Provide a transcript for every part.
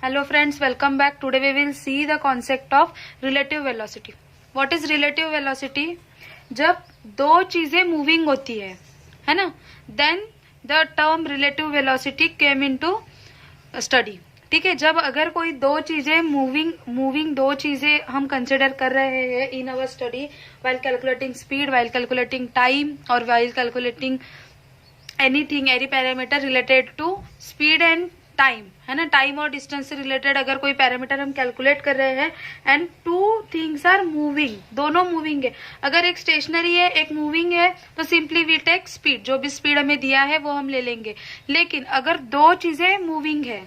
Hello friends, welcome back. Today we will see the concept of relative velocity. What is relative velocity? जब दो चीजें moving होती है ना, then the term relative velocity came into study. ठीक है, जब अगर कोई दो चीजें मूविंग दो चीजें हम कंसिडर कर रहे हैं इन अवर study while calculating speed, while calculating time और while calculating anything, any parameter related to speed and time, है ना, टाइम और डिस्टेंस से रिलेटेड अगर कोई पैरामीटर हम कैलकुलेट कर रहे हैं and two things are moving, दोनों मूविंग है, अगर एक स्टेशनरी है एक मूविंग है तो सिंपली वी टेक स्पीड, जो भी स्पीड हमें दिया है वो हम ले लेंगे। लेकिन अगर दो चीजें मूविंग है,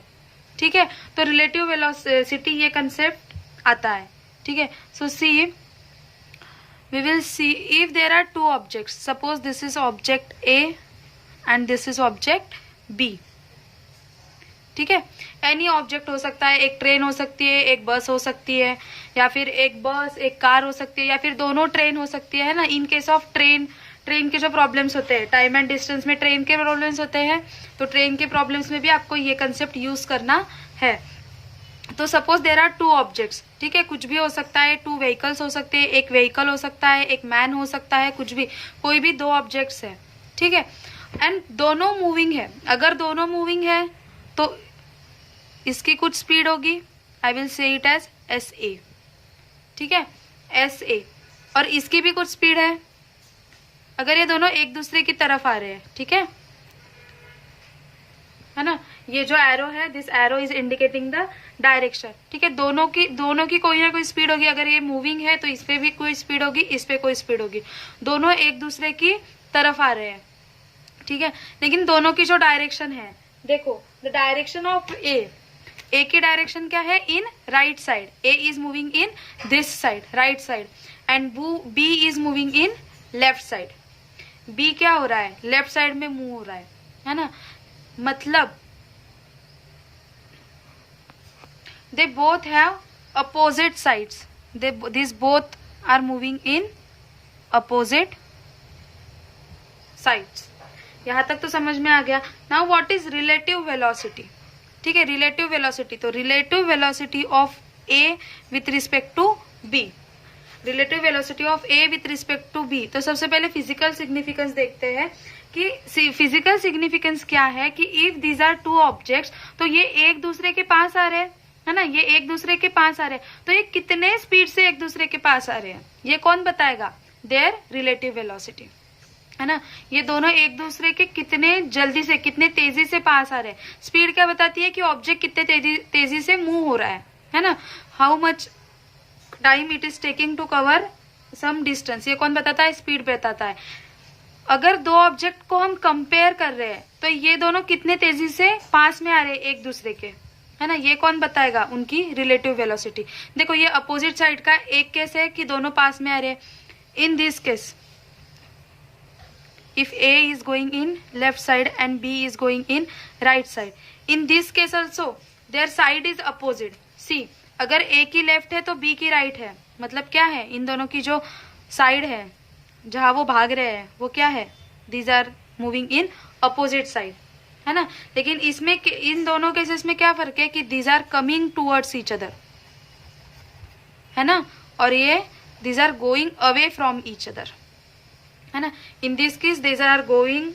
ठीक है, तो रिलेटिव वेलोसिटी ये कंसेप्ट आता है। ठीक है, so see we will see if there are two objects, suppose this is object A and this is object B. ठीक है, एनी ऑब्जेक्ट हो सकता है, एक ट्रेन हो सकती है, एक बस हो सकती है, या फिर एक बस एक कार हो सकती है, या फिर दोनों ट्रेन हो सकती है ना। इन केस ऑफ ट्रेन के जो प्रॉब्लम्स होते हैं, टाइम एंड डिस्टेंस में ट्रेन के प्रॉब्लम्स होते हैं, तो ट्रेन के प्रॉब्लम्स में भी आपको ये कंसेप्ट यूज करना है। तो suppose there are two objects, ठीक है, कुछ भी हो सकता है, टू व्हीकल्स हो सकते हैं, एक व्हीकल हो सकता है, एक मैन हो सकता है, कुछ भी, कोई भी दो ऑब्जेक्ट्स है, ठीक है, एंड दोनों मूविंग है। अगर दोनों मूविंग है तो इसकी कुछ स्पीड होगी, I will say it as S A, ठीक है, एस ए, और इसकी भी कुछ स्पीड है अगर ये दोनों एक दूसरे की तरफ आ रहे हैं, ठीक है ना। ये जो एरो है, this arrow is indicating the direction, ठीक है, दोनों की कोई ना कोई स्पीड होगी। अगर ये मूविंग है तो इस पे भी कोई स्पीड होगी, इस पे कोई स्पीड होगी, दोनों एक दूसरे की तरफ आ रहे हैं, ठीक है। लेकिन दोनों की जो डायरेक्शन है, देखो द डायरेक्शन ऑफ ए की डायरेक्शन क्या है, in right side, A is moving in this side, right side, and B is moving in left side. B क्या हो रहा है, लेफ्ट साइड में मूव हो रहा है ना। मतलब they both have opposite sides, this both are moving in opposite sides. यहां तक तो समझ में आ गया। Now what is relative velocity, ठीक है, रिलेटिव वेलोसिटी, तो relative velocity of A with respect to B, relative velocity of A with respect to B. तो सबसे पहले फिजिकल सिग्निफिकेंस देखते हैं कि फिजिकल सिग्निफिकेंस क्या है, कि if these are two objects, तो ये एक दूसरे के पास आ रहे हैं, है ना, ये एक दूसरे के पास आ रहे हैं, तो ये कितने स्पीड से एक दूसरे के पास आ रहे हैं, ये कौन बताएगा, देयर रिलेटिव वेलोसिटी, है ना। ये दोनों एक दूसरे के कितने जल्दी से, कितने तेजी से पास आ रहे हैं। स्पीड क्या बताती है कि ऑब्जेक्ट कितने तेजी से मूव हो रहा है ना, how much time it is taking to cover some distance, ये कौन बताता है, स्पीड बताता है। अगर दो ऑब्जेक्ट को हम कंपेयर कर रहे हैं तो ये दोनों कितने तेजी से पास में आ रहे हैं एक दूसरे के, है ना, ये कौन बताएगा, उनकी रिलेटिव वेलोसिटी। देखो ये अपोजिट साइड का एक केस है कि दोनों पास में आ रहे हैं। इन this case if A is going in left side and B is going in right side, in this case also their side is opposite. See, अगर A की लेफ्ट है तो B की राइट है, मतलब क्या है, इन दोनों की जो साइड है जहां वो भाग रहे हैं वो क्या है, these are moving in opposite side, है ना। लेकिन इसमें इन दोनों केसेस में क्या फर्क है कि these are coming towards each other, है ना, और ये these are going away from each other, है ना। In this case they are going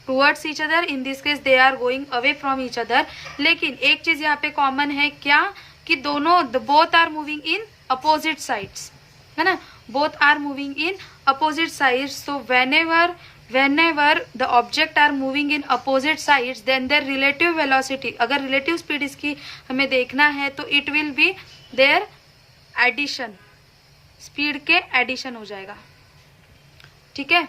towards each other, in this case they are going away from each other. लेकिन एक चीज यहाँ पे कॉमन है क्या, कि दोनों both are moving in opposite sides, है ना, both are moving in opposite sides. So whenever the object are moving in opposite sides, then their relative velocity, अगर relative speed इसकी हमें देखना है तो it will be their addition, speed के addition हो जाएगा, ठीक है।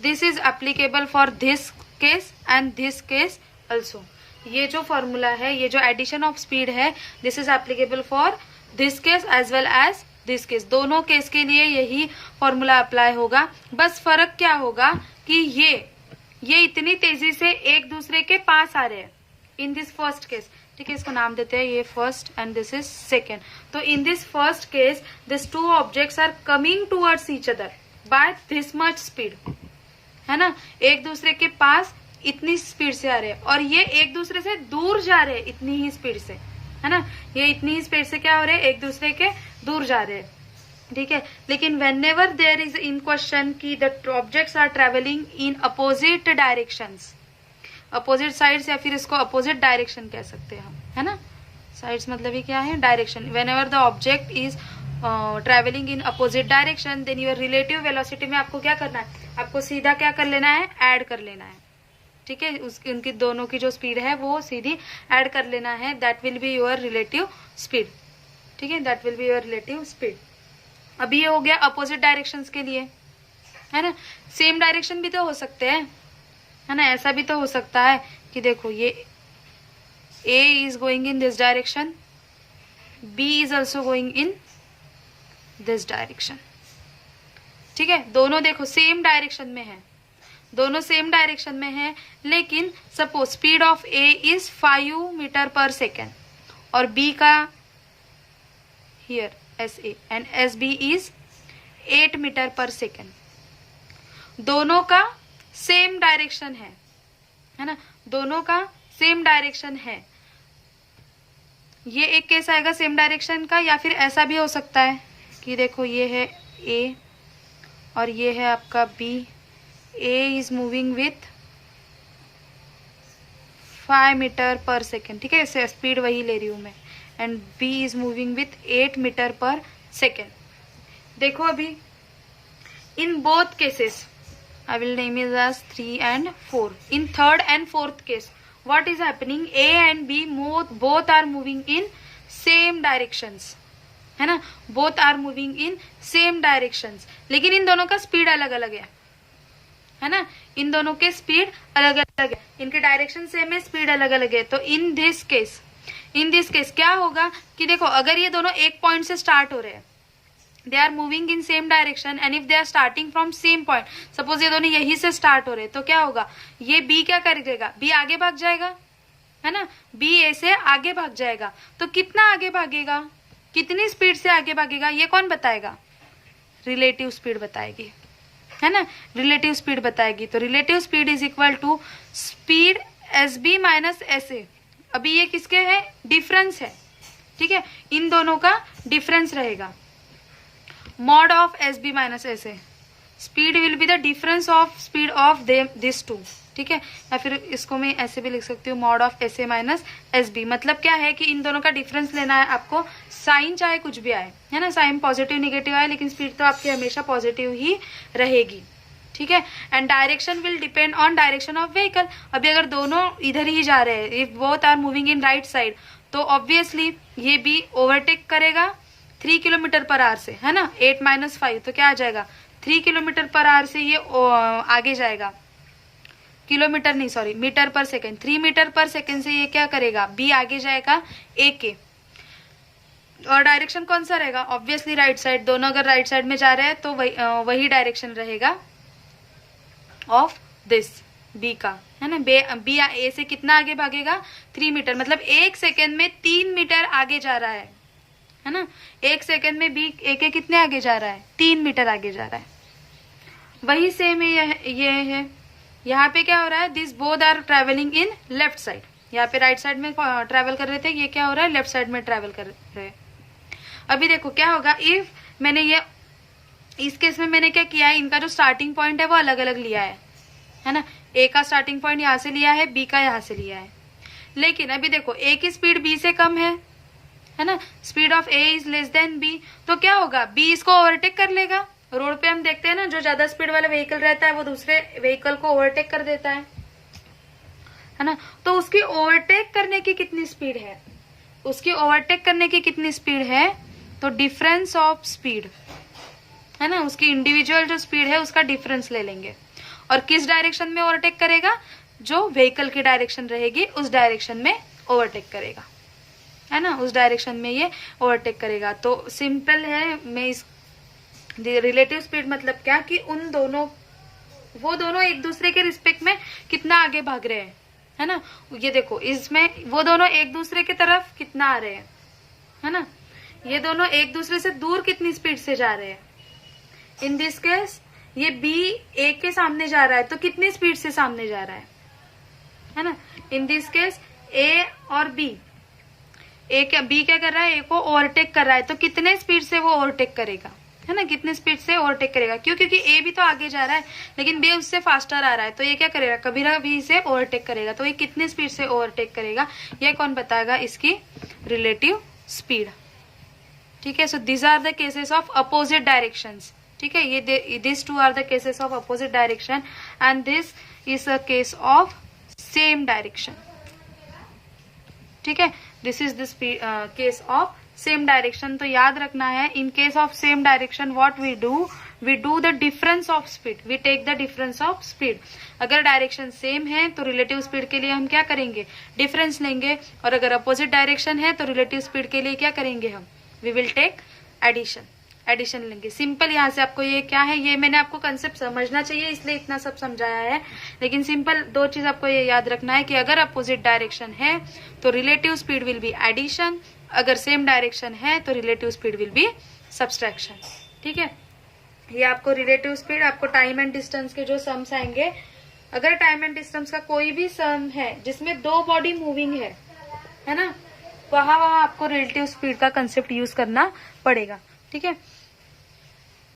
This is applicable for this case and this case also. ये जो फॉर्मूला है, ये जो एडिशन ऑफ स्पीड है, this is applicable for this case as well as this case, दोनों केस के लिए यही फॉर्मूला अप्लाई होगा। बस फर्क क्या होगा कि ये इतनी तेजी से एक दूसरे के पास आ रहे हैं इन दिस फर्स्ट केस, ठीक है, इसको नाम देते हैं, ये first and this is second. तो in this first case this two objects are coming towards each other by this much speed, है ना, एक दूसरे के पास इतनी स्पीड से आ रहे हैं, और ये एक दूसरे से दूर जा रहे हैं इतनी ही स्पीड से, है ना, ये इतनी स्पीड से क्या हो रहे हैं, एक दूसरे के दूर जा रहे हैं, ठीक है। लेकिन whenever there is in question की the objects are travelling in opposite directions, opposite sides या फिर इसको अपोजिट डायरेक्शन कह सकते हैं हम, है ना। साइड्स मतलब ही क्या है, direction. Whenever the object is travelling in opposite direction then your relative velocity में आपको क्या करना है, आपको सीधा क्या कर लेना है, ऐड कर लेना है, ठीक है। उनकी दोनों की जो स्पीड है वो सीधी ऐड कर लेना है, that will be your relative speed, ठीक है, that will be your relative speed. अभी ये हो गया अपोजिट डायरेक्शंस के लिए, है ना। सेम डायरेक्शन भी तो हो सकते हैं, है ना, ऐसा भी तो हो सकता है कि देखो ये A is going in this direction, B is also going in this direction, ठीक है। दोनों देखो सेम डायरेक्शन में है, दोनों सेम डायरेक्शन में है, लेकिन suppose speed of A is 5 metre per second और B का here SA and SB is 8 metre per second. दोनों का सेम डायरेक्शन है ना, दोनों का सेम डायरेक्शन है। ये एक केस आएगा सेम डायरेक्शन का, या फिर ऐसा भी हो सकता है कि देखो ये है A और ये है आपका B, A is moving with 5 metre per second, ठीक है, इसे स्पीड वही ले रही हूं मैं, and B is moving with 8 metre per second. देखो अभी इन both cases I will name it as 3 and 4. In third and fourth case, what is happening? A and B both are moving in same directions, है ना, both are moving in same directions. लेकिन इन दोनों का speed अलग अलग है ना, इन दोनों के स्पीड अलग अलग है, इनके डायरेक्शन सेम है, स्पीड अलग अलग है। तो इन दिस केस क्या होगा कि देखो अगर ये दोनों एक पॉइंट से स्टार्ट हो रहे हैं, they are moving in same direction and if they are starting from same point, suppose ये दोनों यही से स्टार्ट हो रहे हैं, तो क्या होगा, ये बी क्या करेगा, बी आगे भाग जाएगा, है ना, बी ए से आगे भाग जाएगा। तो कितना आगे भागेगा, कितनी स्पीड से आगे भागेगा, ये कौन बताएगा, रिलेटिव स्पीड बताएगी, है ना, रिलेटिव स्पीड बताएगी। तो relative speed is equal to speed SB minus SA। अभी ये किसके है, डिफरेंस है, ठीक है, इन दोनों का डिफरेंस रहेगा, mod of SB minus SA, speed will be the difference of speed of this two, ठीक है। या फिर इसको मैं ऐसे भी लिख सकती हूँ, mod of SA minus SB। मतलब क्या है कि इन दोनों का डिफरेंस लेना है आपको, साइन चाहे कुछ भी आए, है ना, साइन पॉजिटिव निगेटिव आए, लेकिन स्पीड तो आपकी हमेशा पॉजिटिव ही रहेगी, ठीक है। And direction will depend on direction of vehicle. अभी अगर दोनों इधर ही जा रहे हैं, if both are moving in right side, तो ऑब्वियसली ये भी ओवरटेक करेगा 3 किलोमीटर पर आवर से, है ना, 8 - 5 तो क्या आ जाएगा, 3 किलोमीटर पर आवर से ये आगे जाएगा, किलोमीटर नहीं sorry metre per second, 3 metre per second से ये क्या करेगा, बी आगे जाएगा ए के। और डायरेक्शन कौन सा रहेगा, ऑब्वियसली राइट साइड, दोनों अगर राइट साइड में जा रहे हैं तो वही डायरेक्शन रहेगा ऑफ दिस बी का, है ना। बी ए से कितना आगे भागेगा, 3 मीटर, मतलब 1 सेकेंड में 3 मीटर आगे जा रहा है ना। 1 सेकेंड में बी ए के कितने आगे जा रहा है, 3 मीटर आगे जा रहा है। वही सेम ये है, यहाँ पे क्या हो रहा है, this both are travelling in left side, यहाँ पे राइट साइड में ट्रेवल कर रहे थे, ये क्या हो रहा है, लेफ्ट साइड में ट्रेवल कर रहे हैं। अभी देखो क्या होगा, इफ मैंने ये इस केस में मैंने क्या किया है, इनका जो स्टार्टिंग पॉइंट है वो अलग अलग लिया है ना, ए का स्टार्टिंग पॉइंट यहाँ से लिया है, बी का यहाँ से लिया है। लेकिन अभी देखो ए की स्पीड बी से कम है ना, speed of A is less than B, तो क्या होगा, बी इसको ओवरटेक कर लेगा। रोड पे हम देखते हैं ना, जो ज्यादा स्पीड वाला व्हीकल रहता है वो दूसरे व्हीकल को ओवरटेक कर देता है ना। तो उसकी ओवरटेक करने की कितनी स्पीड है, उसकी ओवरटेक करने की कितनी स्पीड है, तो डिफरेंस ऑफ स्पीड, है ना, उसकी इंडिविजुअल जो स्पीड है उसका डिफरेंस ले लेंगे। और किस डायरेक्शन में ओवरटेक करेगा, जो व्हीकल की डायरेक्शन रहेगी उस डायरेक्शन में ओवरटेक करेगा, है ना, उस डायरेक्शन में ये ओवरटेक करेगा। तो सिंपल है, मैं इस रिलेटिव स्पीड मतलब क्या कि वो दोनों एक दूसरे के रिस्पेक्ट में कितना आगे भाग रहे हैं, है ना। ये देखो इसमें वो दोनों एक दूसरे की तरफ कितना आ रहे हैं, है ना, ये दोनों एक दूसरे से दूर कितनी स्पीड से जा रहे हैं। इन दिस केस ये बी ए के सामने जा रहा है, तो कितनी स्पीड से सामने जा रहा है ना। इन दिस केस ए और बी बी क्या कर रहा है, ए को ओवरटेक कर रहा है, तो कितने स्पीड से वो ओवरटेक करेगा, है ना, कितने स्पीड से ओवरटेक करेगा, क्यों, क्योंकि ए भी तो आगे जा रहा है लेकिन बी उससे फास्टर आ रहा है, तो ये क्या करेगा, कभी ना कभी इसे ओवरटेक करेगा, तो ये कितने स्पीड से ओवरटेक करेगा, ये कौन बताएगा, इसकी रिलेटिव स्पीड। ठीक है, so this are the cases of opposite directions. ठीक है, ये this two are the cases of opposite direction and this is a case of same direction. ठीक है, this is this case of same direction. तो याद रखना है, in case of same direction what we do the difference of speed, we take the difference of speed. अगर direction same है तो relative speed के लिए हम क्या करेंगे, डिफरेंस लेंगे, और अगर अपोजिट डायरेक्शन है तो रिलेटिव स्पीड के लिए क्या करेंगे हम, वी विल टेक एडिशन लेंगे। सिंपल, यहाँ से आपको ये क्या है, ये मैंने आपको कंसेप्ट समझना चाहिए इसलिए इतना सब समझाया है, लेकिन सिंपल दो चीज आपको ये याद रखना है कि अगर अपोजिट डायरेक्शन है तो relative speed will be addition, अगर सेम डायरेक्शन है तो relative speed will be subtraction. ठीक है, ये आपको रिलेटिव स्पीड, आपको टाइम एंड डिस्टेंस के जो सम्स आएंगे, अगर टाइम एंड डिस्टेंस का कोई भी सम है जिसमें दो बॉडी मूविंग है ना, वहां आपको रिलेटिव स्पीड का कंसेप्ट यूज करना पड़ेगा। ठीक है,